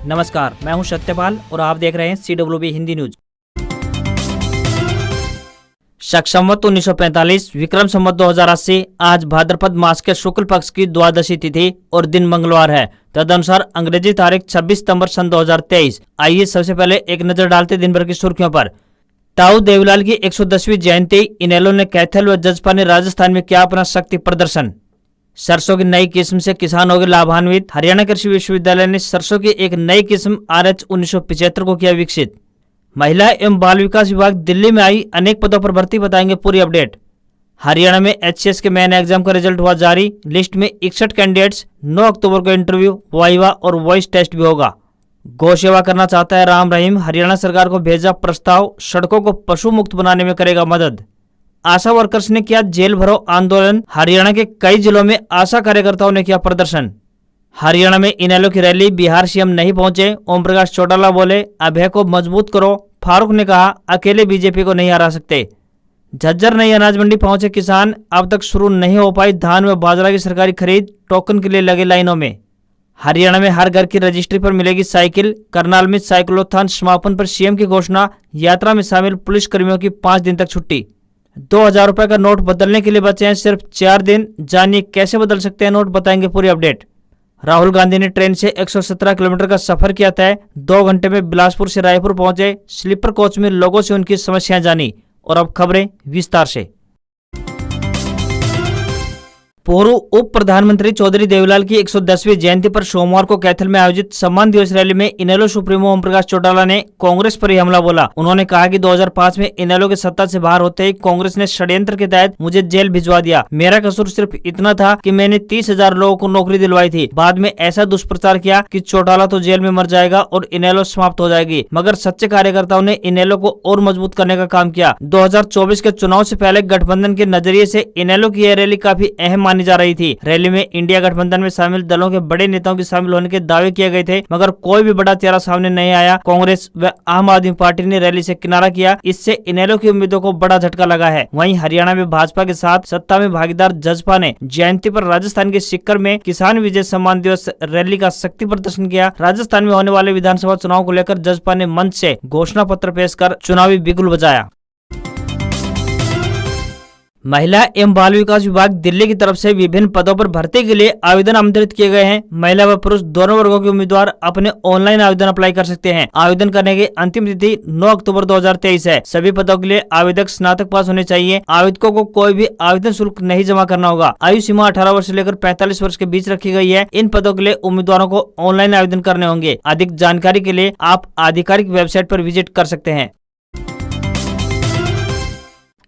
नमस्कार, मैं हूं सत्यपाल और आप देख रहे हैं CWB हिंदी न्यूज। शक संवत 1945 विक्रम संवत 2080 आज भाद्रपद मास के शुक्ल पक्ष की द्वादशी तिथि और दिन मंगलवार है। तदनुसार अंग्रेजी तारीख 26 सितंबर सन 2023। आइए सबसे पहले एक नजर डालते दिन भर की सुर्खियों पर। ताऊ देवीलाल की 110वीं जयंती, इनेलो ने कैथल व जजपा ने राजस्थान में किया अपना शक्ति प्रदर्शन। सरसों की नई किस्म से किसान हो गए लाभान्वित, हरियाणा कृषि विश्वविद्यालय ने सरसों की एक नई किस्म RH 1975 को किया विकसित। महिला एवं बाल विकास विभाग दिल्ली में आई अनेक पदों पर भर्ती, बताएंगे पूरी अपडेट। हरियाणा में HCS के मेन एग्जाम का रिजल्ट हुआ जारी, लिस्ट में 61 कैंडिडेट्स। 9 अक्टूबर को इंटरव्यू, वाइवा और वॉइस टेस्ट भी होगा। गौ सेवा करना चाहता है राम रहीम, हरियाणा सरकार को भेजा प्रस्ताव, सड़कों को पशु मुक्त बनाने में करेगा मदद। आशा वर्कर्स ने किया जेल भरो आंदोलन, हरियाणा के कई जिलों में आशा कार्यकर्ताओं ने किया प्रदर्शन। हरियाणा में इनेलो की रैली, बिहार CM नहीं पहुंचे, ओम प्रकाश चौटाला बोले अभय को मजबूत करो, फारूक ने कहा अकेले बीजेपी को नहीं हरा सकते। झज्जर नई अनाज मंडी पहुंचे किसान, अब तक शुरू नहीं हो पाई धान व बाजरा की सरकारी खरीद, टोकन के लिए लगे लाइनों में। हरियाणा में हर घर की रजिस्ट्री पर मिलेगी साइकिल, करनाल में साइक्लोथॉन समापन पर CM की घोषणा, यात्रा में शामिल पुलिस कर्मियों की 5 दिन तक छुट्टी। 2000 रुपए का नोट बदलने के लिए बचे हैं सिर्फ 4 दिन, जानिए कैसे बदल सकते हैं नोट, बताएंगे पूरी अपडेट। राहुल गांधी ने ट्रेन से 117 किलोमीटर का सफर किया तय, 2 घंटे में बिलासपुर से रायपुर पहुंचे, स्लीपर कोच में लोगों से उनकी समस्याएं जानी। और अब खबरें विस्तार से। पूर्व उप प्रधानमंत्री चौधरी देवीलाल की 110वीं जयंती पर सोमवार को कैथल में आयोजित सम्मान दिवस रैली में इनेलो सुप्रीमो ओम प्रकाश चौटाला ने कांग्रेस पर ही हमला बोला। उन्होंने कहा कि 2005 में इनेलो के सत्ता से बाहर होते ही कांग्रेस ने षड्यंत्र के तहत मुझे जेल भिजवा दिया। मेरा कसूर सिर्फ इतना था कि मैंने 30,000 लोगों को नौकरी दिलवाई थी। बाद में ऐसा दुष्प्रचार किया कि चौटाला तो जेल में मर जाएगा और इनेलो समाप्त हो जाएगी, मगर सच्चे कार्यकर्ताओं ने इनेलो को और मजबूत करने का काम किया। 2024 के चुनाव से पहले गठबंधन के नजरिए से इनेलो की यह रैली काफी अहम मानी जा रही थी। रैली में इंडिया गठबंधन में शामिल दलों के बड़े नेताओं के शामिल होने के दावे किए गए थे, मगर कोई भी बड़ा चेहरा सामने नहीं आया। कांग्रेस व आम आदमी पार्टी ने रैली से किनारा किया, इससे इनेलो की उम्मीदों को बड़ा झटका लगा है। वहीं हरियाणा में भाजपा के साथ सत्ता में भागीदार जजपा ने जयंती पर राजस्थान के सीकर में किसान विजय सम्मान दिवस रैली का शक्ति प्रदर्शन किया। राजस्थान में होने वाले विधानसभा चुनाव को लेकर जजपा ने मंच से घोषणा पत्र पेश कर चुनावी बिगुल बजाया। महिला एवं बाल विकास विभाग दिल्ली की तरफ से विभिन्न पदों पर भर्ती के लिए आवेदन आमंत्रित किए गए हैं। महिला व पुरुष दोनों वर्गों के उम्मीदवार अपने ऑनलाइन आवेदन अप्लाई कर सकते हैं। आवेदन करने की अंतिम तिथि 9 अक्टूबर 2023 है। सभी पदों के लिए आवेदक स्नातक पास होने चाहिए। आवेदकों को कोई भी आवेदन शुल्क नहीं जमा करना होगा। आयु सीमा 18 वर्ष से लेकर 45 वर्ष के बीच रखी गई है। इन पदों के लिए उम्मीदवारों को ऑनलाइन आवेदन करने होंगे। अधिक जानकारी के लिए आप आधिकारिक वेबसाइट पर विजिट कर सकते हैं।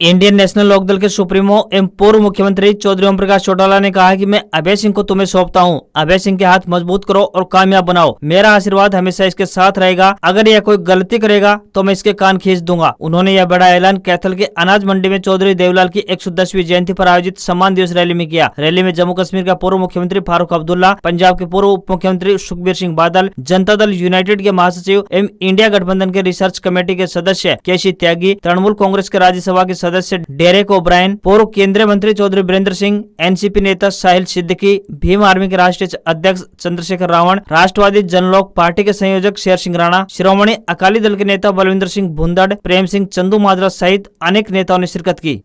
इंडियन नेशनल लोकदल के सुप्रीमो एवं पूर्व मुख्यमंत्री चौधरी ओम प्रकाश चौटाला ने कहा कि मैं अभय सिंह को तुम्हें सौंपता हूं। अभय सिंह के हाथ मजबूत करो और कामयाब बनाओ। मेरा आशीर्वाद हमेशा इसके साथ रहेगा। अगर यह कोई गलती करेगा तो मैं इसके कान खींच दूंगा। उन्होंने यह बड़ा ऐलान कैथल के अनाज मंडी में चौधरी देवीलाल की 110वीं जयंती पर आयोजित सम्मान दिवस रैली में किया। रैली में जम्मू कश्मीर का पूर्व मुख्यमंत्री फारूक अब्दुल्ला, पंजाब के पूर्व उप मुख्यमंत्री सुखबीर सिंह बादल, जनता दल यूनाइटेड के महासचिव एवं इंडिया गठबंधन के रिसर्च कमेटी के सदस्य केसी त्यागी, तृणमूल कांग्रेस के राज्यसभा के सदस्य डेरेक ओब्रायन, पूर्व केंद्रीय मंत्री चौधरी वीरेंद्र सिंह, NCP नेता साहिल सिद्दीकी, भीम आर्मी के राष्ट्रीय अध्यक्ष चंद्रशेखर रावण, राष्ट्रवादी जनलोक पार्टी के संयोजक शेर सिंह राणा, श्रोमणी अकाली दल के नेता बलविंदर सिंह भुंदड़, प्रेम सिंह चंदू माजरा सहित अनेक नेताओं ने शिरकत की।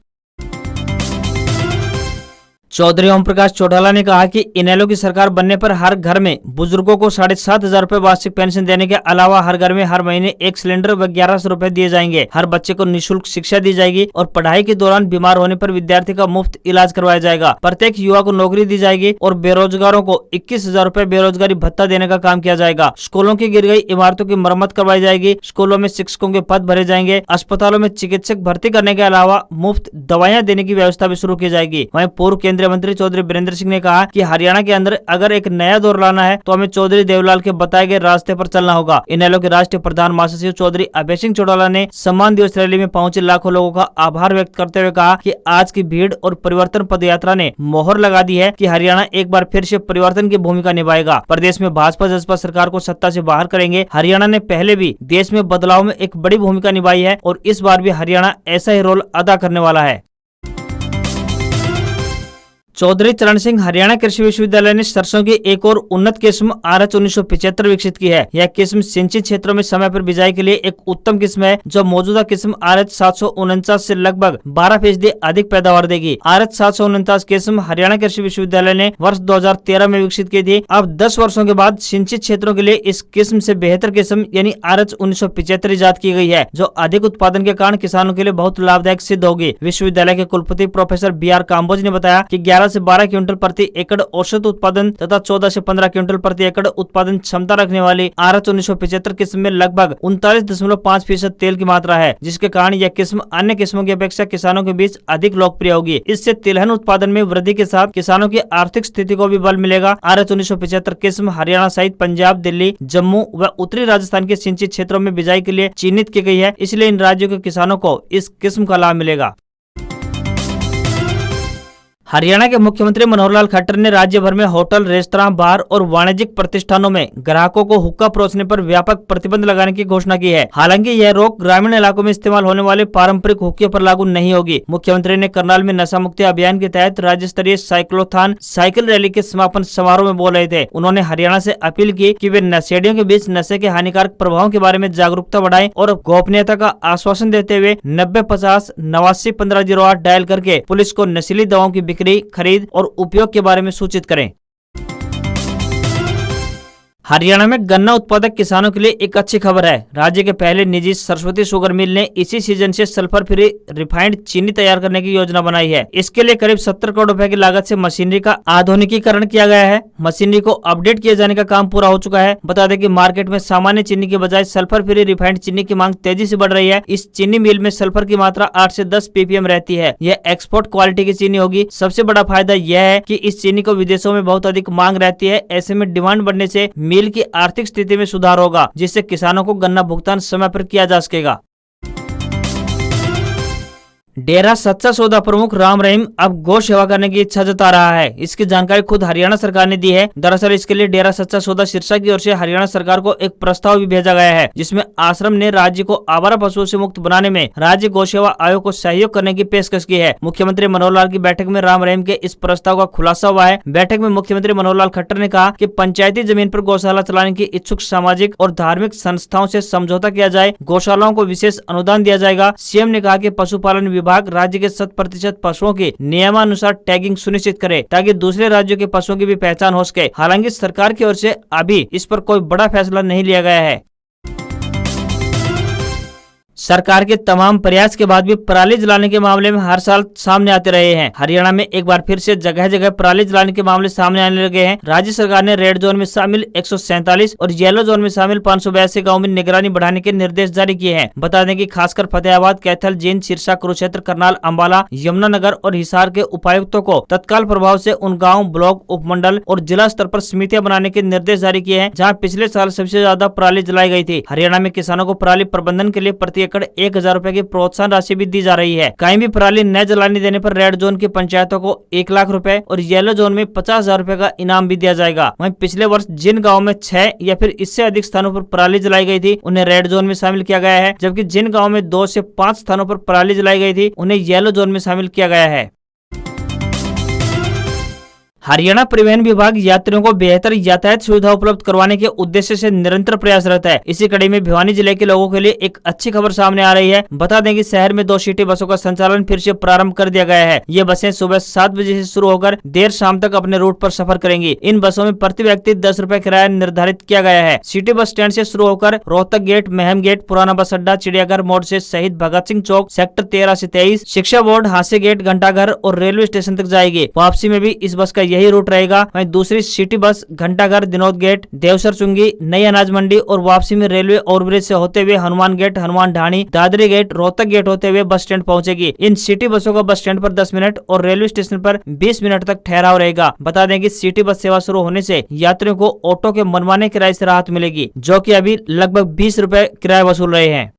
चौधरी ओम प्रकाश चौटाला ने कहा कि इनेलो की सरकार बनने पर हर घर में बुजुर्गों को 7,500 रुपए वार्षिक पेंशन देने के अलावा हर घर में हर महीने 1 सिलेंडर व 1100 रुपए दिए जाएंगे। हर बच्चे को निःशुल्क शिक्षा दी जाएगी और पढ़ाई के दौरान बीमार होने पर विद्यार्थी का मुफ्त इलाज करवाया जाएगा। प्रत्येक युवा को नौकरी दी जाएगी और बेरोजगारों को 21,000 रुपए बेरोजगारी भत्ता देने का काम किया जाएगा। स्कूलों की गिर गई इमारतों की मरम्मत करवाई जाएगी। स्कूलों में शिक्षकों के पद भरे जाएंगे। अस्पतालों में चिकित्सक भर्ती करने के अलावा मुफ्त दवाइयाँ देने की व्यवस्था भी शुरू की जाएगी। वहीं पूर्व केंद्रीय मंत्री चौधरी वीरेंद्र सिंह ने कहा कि हरियाणा के अंदर अगर एक नया दौर लाना है तो हमें चौधरी देवीलाल के बताए गए रास्ते पर चलना होगा। इनेलो के राष्ट्रीय प्रधान महासचिव चौधरी अभय सिंह चौटाला ने सम्मान दिवस रैली में पहुंचे लाखों लोगों का आभार व्यक्त करते हुए कहा कि आज की भीड़ और परिवर्तन पदयात्रा ने मोहर लगा दी है कि हरियाणा एक बार फिर से परिवर्तन की भूमिका निभाएगा। प्रदेश में भाजपा जसपा सरकार को सत्ता से बाहर करेंगे। हरियाणा ने पहले भी देश में बदलाव में एक बड़ी भूमिका निभाई है और इस बार भी हरियाणा ऐसा ही रोल अदा करने वाला है। चौधरी चरण सिंह हरियाणा कृषि विश्वविद्यालय ने सरसों की एक और उन्नत किस्म RH 1975 विकसित की है। यह किस्म सिंचित क्षेत्रों में समय पर बिजाई के लिए एक उत्तम किस्म है, जो मौजूदा किस्म RH 749 से लगभग 12% अधिक पैदावार देगी। RH 749 किस्म हरियाणा कृषि विश्वविद्यालय ने वर्ष 2013 में विकसित की थी। अब 10 वर्षों के बाद सिंचित क्षेत्रों के लिए इस किस्म से बेहतर किस्म यानी RH 1975 इजाद की गई है, जो अधिक उत्पादन के कारण किसानों के लिए बहुत लाभदायक सिद्ध होगी। विश्वविद्यालय के कुलपति प्रोफेसर BR काम्बोज ने बताया कि 11 से 12 क्विंटल प्रति एकड़ औसत उत्पादन तथा 14 से 15 क्विंटल प्रति एकड़ उत्पादन क्षमता रखने वाली RH 1975 किस्म में लगभग 39.5% तेल की मात्रा है, जिसके कारण यह किस्म अन्य किस्मों की अपेक्षा किसानों के बीच अधिक लोकप्रिय होगी। इससे तिलहन उत्पादन में वृद्धि के साथ किसानों की आर्थिक स्थिति को भी बल मिलेगा। RH 1975 किस्म हरियाणा सहित पंजाब, दिल्ली, जम्मू व उत्तरी राजस्थान के सिंचित क्षेत्रों में बिजाई के लिए चिन्हित की गई है, इसलिए इन राज्यों के किसानों को इस किस्म का लाभ मिलेगा। हरियाणा के मुख्यमंत्री मनोहर लाल खट्टर ने राज्य भर में होटल, रेस्तरां, बार और वाणिज्यिक प्रतिष्ठानों में ग्राहकों को हुक्का परोसने पर व्यापक प्रतिबंध लगाने की घोषणा की है। हालांकि यह रोक ग्रामीण इलाकों में इस्तेमाल होने वाले पारंपरिक हुक्के पर लागू नहीं होगी। मुख्यमंत्री ने करनाल में नशा मुक्ति अभियान के तहत राज्य स्तरीय साइक्लोथॉन साइकिल रैली के समापन समारोह में बोल रहे थे। उन्होंने हरियाणा से अपील की कि वे नशेड़ियों के बीच नशे के हानिकारक प्रभावों के बारे में जागरूकता बढ़ाएं और गोपनीयता का आश्वासन देते हुए 9050 89 1508 डायल करके पुलिस को नशीली दवाओं की बिक्री, खरीद और उपयोग के बारे में सूचित करें। हरियाणा में गन्ना उत्पादक किसानों के लिए एक अच्छी खबर है। राज्य के पहले निजी सरस्वती शुगर मिल ने इसी सीजन से सल्फर फ्री रिफाइंड चीनी तैयार करने की योजना बनाई है। इसके लिए करीब 70 करोड़ रुपए की लागत से मशीनरी का आधुनिकीकरण किया गया है। मशीनरी को अपडेट किए जाने का काम पूरा हो चुका है। बता दें कि मार्केट में सामान्य चीनी के बजाय सल्फर फ्री रिफाइंड चीनी की मांग तेजी से बढ़ रही है। इस चीनी मिल में सल्फर की मात्रा 8 से 10 ppm रहती है। यह एक्सपोर्ट क्वालिटी की चीनी होगी। सबसे बड़ा फायदा यह है कि इस चीनी को विदेशों में बहुत अधिक मांग रहती है। ऐसे में डिमांड बढ़ने से मिल की आर्थिक स्थिति में सुधार होगा, जिससे किसानों को गन्ना भुगतान समय पर किया जा सकेगा। डेरा सच्चा सौदा प्रमुख राम रहीम अब गौ सेवा करने की इच्छा जता रहा है। इसकी जानकारी खुद हरियाणा सरकार ने दी है। दरअसल इसके लिए डेरा सच्चा सौदा शीर्षक की ओर से हरियाणा सरकार को एक प्रस्ताव भी भेजा गया है, जिसमें आश्रम ने राज्य को आवारा पशुओं से मुक्त बनाने में राज्य गौ सेवा आयोग को सहयोग करने की पेशकश की है। मुख्यमंत्री मनोहर लाल की बैठक में राम रहीम के इस प्रस्ताव का खुलासा हुआ है। बैठक में मुख्यमंत्री मनोहर लाल खट्टर ने कहा कि पंचायती जमीन पर गौशाला चलाने की इच्छुक सामाजिक और धार्मिक संस्थाओं से समझौता किया जाए। गौशालाओं को विशेष अनुदान दिया जाएगा। सीएम ने कहा कि पशुपालन विभाग राज्य के 100% पशुओं की नियमानुसार टैगिंग सुनिश्चित करे, ताकि दूसरे राज्यों के पशुओं की भी पहचान हो सके। हालांकि सरकार की ओर से अभी इस पर कोई बड़ा फैसला नहीं लिया गया है। सरकार के तमाम प्रयास के बाद भी पराली जलाने के मामले में हर साल सामने आते रहे हैं। हरियाणा में एक बार फिर से जगह जगह पराली जलाने के मामले सामने आने लगे हैं। राज्य सरकार ने रेड जोन में शामिल 147 और येलो जोन में शामिल 582 गाँव में निगरानी बढ़ाने के निर्देश जारी किए हैं। बता दें कि खासकर फतेहाबाद, कैथल, जींद, सिरसा, कुरुक्षेत्र, करनाल, अम्बाला, यमुनानगर और हिसार के उपायुक्तों को तत्काल प्रभाव से उन गाँव, ब्लॉक, उपमंडल और जिला स्तर पर समितियां बनाने के निर्देश जारी किए हैं, जहाँ पिछले साल सबसे ज्यादा पराली जलाई गई थी। हरियाणा में किसानों को पराली प्रबंधन के लिए प्रति एकड़ 1000 रुपए की प्रोत्साहन राशि भी दी जा रही है। कहीं भी पराली न जलाने देने पर रेड जोन की पंचायतों को 1 लाख रुपए और येलो जोन में 50,000 रुपए का इनाम भी दिया जाएगा। वहीं पिछले वर्ष जिन गाँव में 6 या फिर इससे अधिक स्थानों पर पराली जलाई गई थी, उन्हें रेड जोन में शामिल किया गया है, जबकि जिन गाँव में 2 से 5 स्थानों पर पराली जलाई गई थी, उन्हें येलो जोन में शामिल किया गया है। हरियाणा परिवहन विभाग यात्रियों को बेहतर यातायात सुविधा उपलब्ध करवाने के उद्देश्य से निरंतर प्रयासरत है। इसी कड़ी में भिवानी जिले के लोगों के लिए एक अच्छी खबर सामने आ रही है। बता दें कि शहर में 2 सिटी बसों का संचालन फिर से प्रारंभ कर दिया गया है। ये बसें सुबह 7 बजे से शुरू होकर देर शाम तक अपने रूट पर सफर करेंगी। इन बसों में प्रति व्यक्ति 10 रुपए किराया निर्धारित किया गया है। सिटी बस स्टैंड से शुरू होकर रोहतक गेट, महम गेट, पुराना बस अड्डा, चिड़ियाघर मोड़ से शहीद भगत सिंह चौक, सेक्टर 13 से 23, शिक्षा बोर्ड, हास्य गेट, घंटाघर और रेलवे स्टेशन तक जाएगी। वापसी में भी इस बस का यही रूट रहेगा। वहीं दूसरी सिटी बस घंटाघर, दिनोद गेट, देवसर चुंगी, नई अनाज मंडी और वापसी में रेलवे ओवरब्रिज से होते हुए हनुमान गेट, हनुमान ढाणी, दादरी गेट, रोहतक गेट होते हुए बस स्टैंड पहुंचेगी। इन सिटी बसों का बस स्टैंड पर 10 मिनट और रेलवे स्टेशन पर 20 मिनट तक ठहराव रहेगा। बता दें कि सिटी बस सेवा शुरू होने से यात्रियों को ऑटो के मनमाने किराए से राहत मिलेगी, जो कि अभी लगभग 20 रुपए किराया वसूल रहे हैं।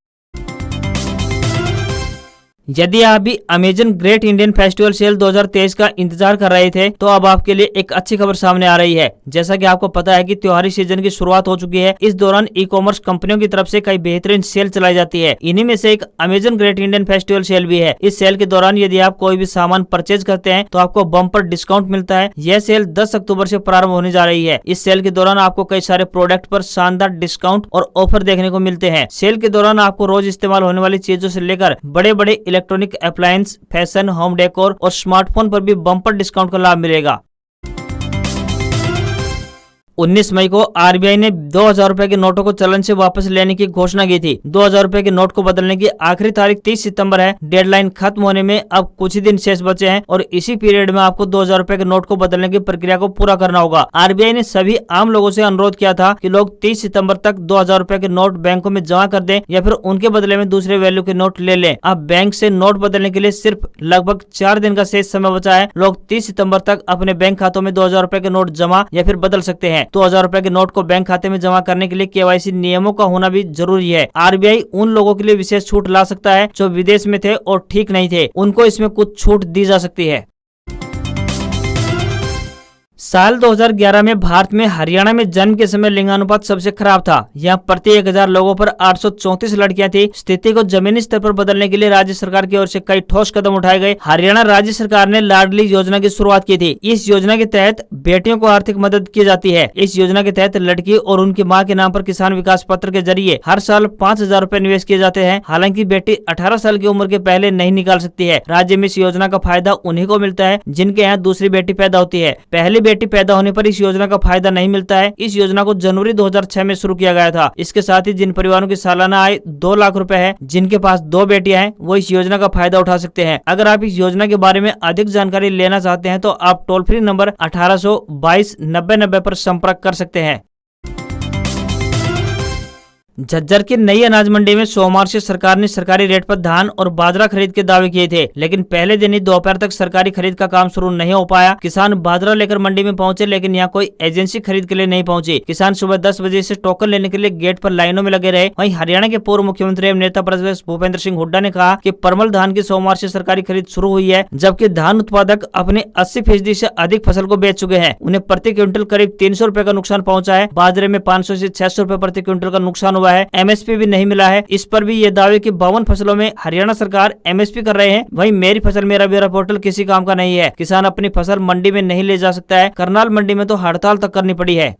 यदि आप भी Amazon great Indian festival sale 2023 का इंतजार कर रहे थे तो अब आपके लिए एक अच्छी खबर सामने आ रही है। जैसा कि आपको पता है कि त्योहारी सीजन की शुरुआत हो चुकी है। इस दौरान ई कॉमर्स कंपनियों की तरफ से कई बेहतरीन सेल चलाई जाती है। इन्हीं में से एक Amazon great Indian festival sale भी है। इस सेल के दौरान यदि आप कोई भी सामान परचेज करते हैं तो आपको बम्पर डिस्काउंट मिलता है। यह सेल 10 अक्टूबर से प्रारंभ होने जा रही है। इस सेल के दौरान आपको कई सारे प्रोडक्ट पर शानदार डिस्काउंट और ऑफर देखने को मिलते हैं। सेल के दौरान आपको रोज इस्तेमाल होने वाली चीजों से लेकर बड़े बड़े electronic appliance, fashion, home decor और स्मार्टफोन पर भी बम्पर डिस्काउंट का लाभ मिलेगा। 19 मई को आरबीआई ने 2000 रुपए के नोटों को चलन से वापस लेने की घोषणा की थी। 2000 रुपए के नोट को बदलने की आखिरी तारीख 30 सितंबर है। डेडलाइन खत्म होने में अब कुछ ही दिन शेष बचे हैं और इसी पीरियड में आपको 2000 रुपए के नोट को बदलने की प्रक्रिया को पूरा करना होगा। आरबीआई ने सभी आम लोगों से अनुरोध किया था कि लोग 30 सितंबर तक 2000 रुपए के नोट बैंकों में जमा कर दें या फिर उनके बदले में दूसरे वैल्यू के नोट ले लें। अब बैंक से नोट बदलने के लिए सिर्फ लगभग 4 दिन का शेष समय बचा है। लोग 30 सितंबर तक अपने बैंक खातों में 2000 रुपए के नोट जमा या फिर बदल सकते हैं। 2000 रुपए के नोट को बैंक खाते में जमा करने के लिए केवाईसी नियमों का होना भी जरूरी है। आरबीआई उन लोगों के लिए विशेष छूट ला सकता है जो विदेश में थे और ठीक नहीं थे, उनको इसमें कुछ छूट दी जा सकती है। साल 2011 में भारत में हरियाणा में जन्म के समय लिंगानुपात सबसे खराब था। यहाँ प्रति 1000 लोगों पर 834 लड़कियां थी। स्थिति को जमीनी स्तर पर बदलने के लिए राज्य सरकार की ओर से कई ठोस कदम उठाए गए। हरियाणा राज्य सरकार ने लाडली योजना की शुरुआत की थी। इस योजना के तहत बेटियों को आर्थिक मदद की जाती है। इस योजना के तहत लड़की और उनकी माँ के नाम पर किसान विकास पत्र के जरिए हर साल 5000 रुपए निवेश किए जाते हैं। हालांकि बेटी 18 साल की उम्र के पहले नहीं निकाल सकती है। राज्य में इस योजना का फायदा उन्हीं को मिलता है जिनके यहाँ दूसरी बेटी पैदा होती है। पहली बेटी पैदा होने पर इस योजना का फायदा नहीं मिलता है। इस योजना को जनवरी 2006 में शुरू किया गया था। इसके साथ ही जिन परिवारों की सालाना आय 2 लाख रुपए है, जिनके पास 2 बेटियां हैं, वो इस योजना का फायदा उठा सकते हैं। अगर आप इस योजना के बारे में अधिक जानकारी लेना चाहते हैं तो आप टोल फ्री नंबर 1822-90-90 पर संपर्क कर सकते हैं। झज्जर की नई अनाज मंडी में सोमवार से सरकार ने सरकारी रेट पर धान और बाजरा खरीद के दावे किए थे, लेकिन पहले दिन ही दोपहर तक सरकारी खरीद का काम शुरू नहीं हो पाया। किसान बाजरा लेकर मंडी में पहुंचे, लेकिन यहाँ कोई एजेंसी खरीद के लिए नहीं पहुंची। किसान सुबह 10 बजे से टोकन लेने के लिए गेट पर लाइनों में लगे रहे। वहीं हरियाणा के पूर्व मुख्यमंत्री एवं नेता प्रतिपक्ष भूपेंद्र सिंह हुड्डा ने कहा कि परमल धान की सोमवार से सरकारी खरीद शुरू हुई है, जबकि धान उत्पादक अपने 80% से अधिक फसल को बेच चुके हैं। उन्हें प्रति क्विंटल करीब 300 रुपए का नुकसान पहुंचा है। बाजरे में 500 से 600 रुपए प्रति क्विंटल का नुकसान हुआ है। एमएसपी भी नहीं मिला है। इस पर भी ये दावे कि 52 फसलों में हरियाणा सरकार एमएसपी कर रहे हैं। वहीं मेरी फसल मेरा ब्यौरा पोर्टल किसी काम का नहीं है। किसान अपनी फसल मंडी में नहीं ले जा सकता है। करनाल मंडी में तो हड़ताल तक करनी पड़ी है।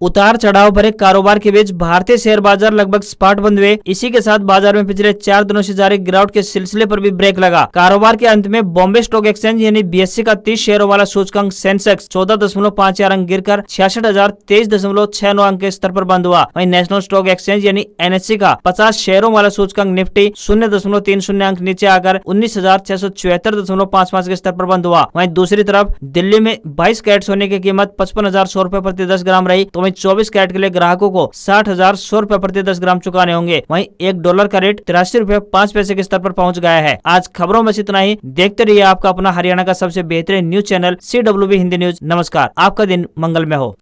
उतार चढ़ाव भरे कारोबार के बीच भारतीय शेयर बाजार लगभग सपाट बंद हुए। इसी के साथ बाजार में पिछले 4 दिनों से जारी गिरावट के सिलसिले पर भी ब्रेक लगा। कारोबार के अंत में बॉम्बे स्टॉक एक्सचेंज यानी बीएससी का 30 शेयरों वाला सूचकांक सेंसेक्स 14.54 अंक गिरकर 66,023.69 अंक के स्तर पर बंद हुआ। वहीं नेशनल स्टॉक एक्सचेंज यानी एनएससी का 50 शेयरों वाला सूचकांक निफ्टी 0.30 अंक नीचे आकर 19,676.55 के स्तर पर बंद हुआ। वहीं दूसरी तरफ दिल्ली में 22 कैरेट सोने की कीमत 55,100 रुपए प्रति 10 ग्राम रही, तो 24 कैरेट के लिए ग्राहकों को 60,100 रुपए प्रति 10 ग्राम चुकाने होंगे। वहीं $1 का रेट 83 रुपए 5 पैसे के स्तर पर पहुंच गया है। आज खबरों में इतना ही। देखते रहिए आपका अपना हरियाणा का सबसे बेहतरीन news channel CWB Hindi news. नमस्कार, आपका दिन मंगलमय हो।